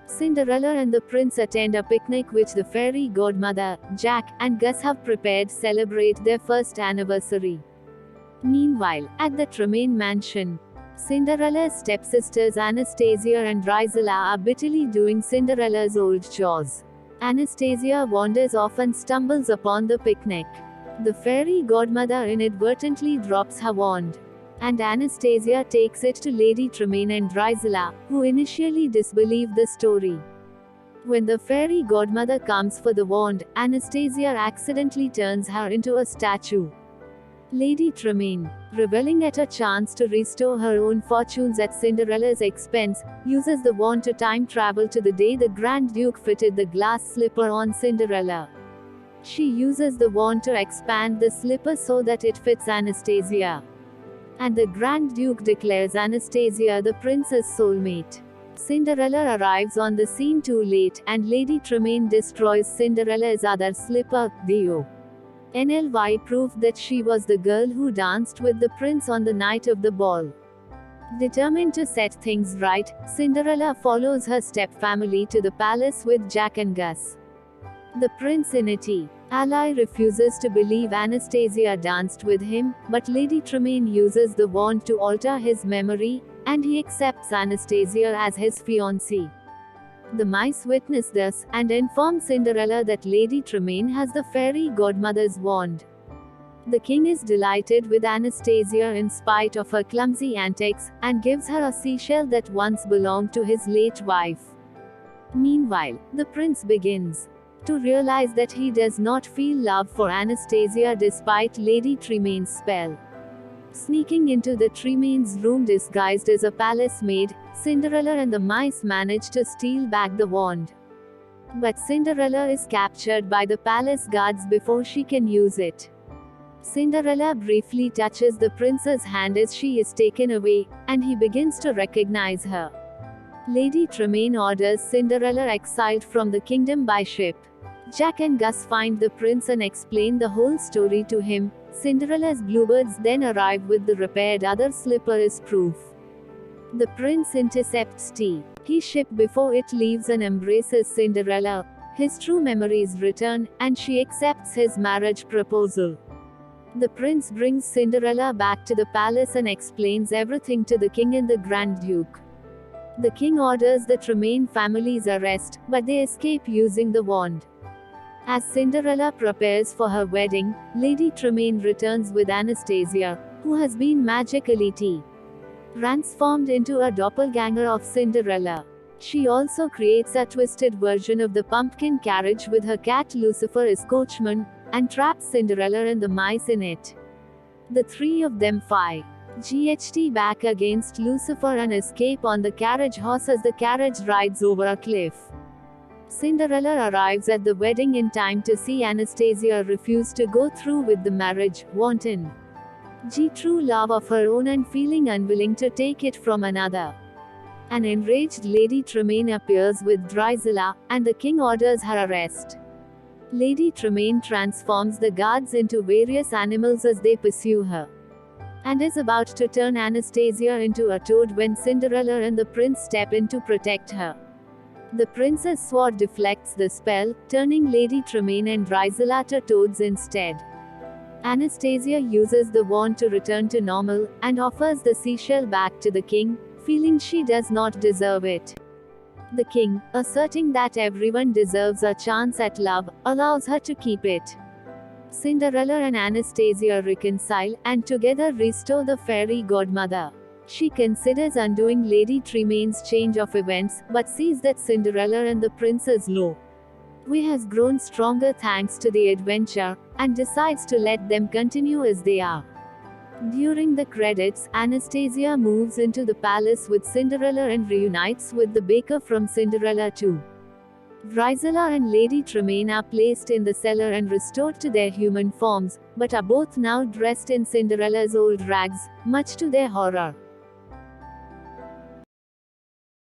Cinderella and the prince attend a picnic which the fairy godmother, Jack, and Gus have prepared celebrate their first anniversary. Meanwhile, at the Tremaine mansion, Cinderella's stepsisters Anastasia and Drizella are bitterly doing Cinderella's old chores. Anastasia wanders off and stumbles upon the picnic. The fairy godmother inadvertently drops her wand, and Anastasia takes it to Lady Tremaine and Drizella, who initially disbelieve the story. When the fairy godmother comes for the wand, Anastasia accidentally turns her into a statue. Lady Tremaine, reveling at a chance to restore her own fortunes at Cinderella's expense, uses the wand to time travel to the day the Grand Duke fitted the glass slipper on Cinderella. She uses the wand to expand the slipper so that it fits Anastasia. And the Grand Duke declares Anastasia the prince's soulmate. Cinderella arrives on the scene too late, and Lady Tremaine destroys Cinderella's other slipper, the NLY proof that she was the girl who danced with the prince on the night of the ball. Determined to set things right, Cinderella follows her stepfamily to the palace with Jack and Gus. The prince in ally refuses to believe Anastasia danced with him, but Lady Tremaine uses the wand to alter his memory, and he accepts Anastasia as his fiancée. The mice witness this, and inform Cinderella that Lady Tremaine has the fairy godmother's wand. The king is delighted with Anastasia in spite of her clumsy antics, and gives her a seashell that once belonged to his late wife. Meanwhile, the prince begins to realize that he does not feel love for Anastasia despite Lady Tremaine's spell. Sneaking into the Tremaine's room disguised as a palace maid, Cinderella and the mice manage to steal back the wand. But Cinderella is captured by the palace guards before she can use it. Cinderella briefly touches the prince's hand as she is taken away, and he begins to recognize her. Lady Tremaine orders Cinderella exiled from the kingdom by ship. Jack and Gus find the prince and explain the whole story to him. Cinderella's bluebirds then arrive with the repaired other slipper as proof. The prince intercepts his ship before it leaves and embraces Cinderella. His true memories return, and she accepts his marriage proposal. The prince brings Cinderella back to the palace and explains everything to the king and the Grand Duke. The king orders the Tremaine family's arrest, but they escape using the wand. As Cinderella prepares for her wedding, Lady Tremaine returns with Anastasia, who has been magically transformed into a doppelganger of Cinderella. She also creates a twisted version of the pumpkin carriage with her cat Lucifer as coachman, and traps Cinderella and the mice in it. The three of them fight back against Lucifer and escape on the carriage horse as the carriage rides over a cliff. Cinderella arrives at the wedding in time to see Anastasia refuse to go through with the marriage, wanting true love of her own and feeling unwilling to take it from another. An enraged Lady Tremaine appears with Drizella, and the king orders her arrest. Lady Tremaine transforms the guards into various animals as they pursue her, and is about to turn Anastasia into a toad when Cinderella and the prince step in to protect her. The prince's sword deflects the spell, turning Lady Tremaine and Drizella to toads instead. Anastasia uses the wand to return to normal, and offers the seashell back to the king, feeling she does not deserve it. The king, asserting that everyone deserves a chance at love, allows her to keep it. Cinderella and Anastasia reconcile, and together restore the fairy godmother. She considers undoing Lady Tremaine's change of events, but sees that Cinderella and the prince's way has grown stronger thanks to the adventure, and decides to let them continue as they are. During the credits, Anastasia moves into the palace with Cinderella and reunites with the baker from Cinderella 2. Drizella and Lady Tremaine are placed in the cellar and restored to their human forms, but are both now dressed in Cinderella's old rags, much to their horror.